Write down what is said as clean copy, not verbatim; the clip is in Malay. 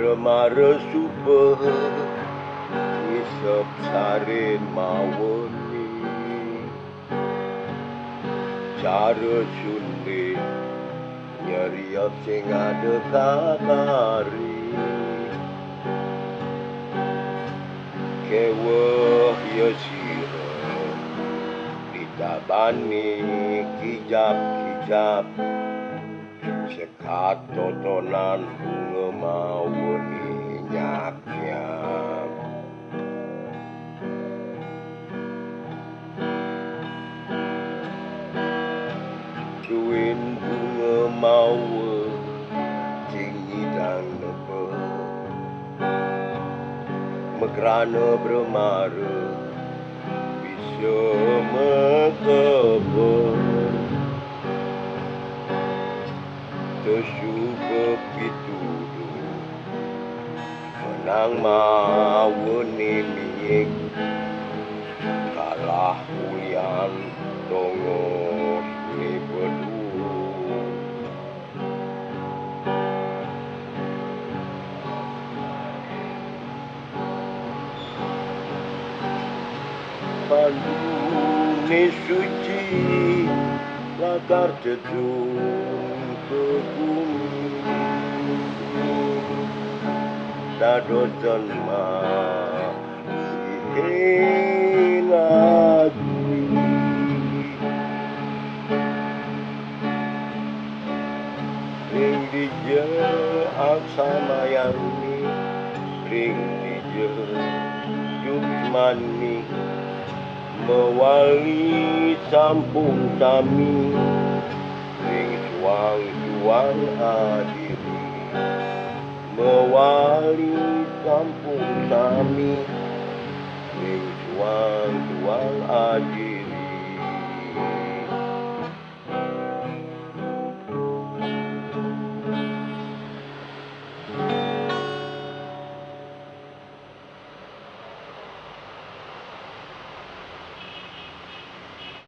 Remaresuba ngisep sarin mawoni cara sunde nyeriot sing ada kakari keweh ya sira ditabani kijap-kijap sekat totonan bunga mawoni nyap-nyap duwin bunga mawa sing nyidang nebe megrana bremara bisa mekebe tersuba pitudu menang mawoni miyik kalah ulian tongos ni bedu pandu ni suci lagar jedung ke bumi dado jema lagi ring dije aksama yani ring dije jukmani mewali sampung kami ring juang adiri mewali sampung kami ring juang adiri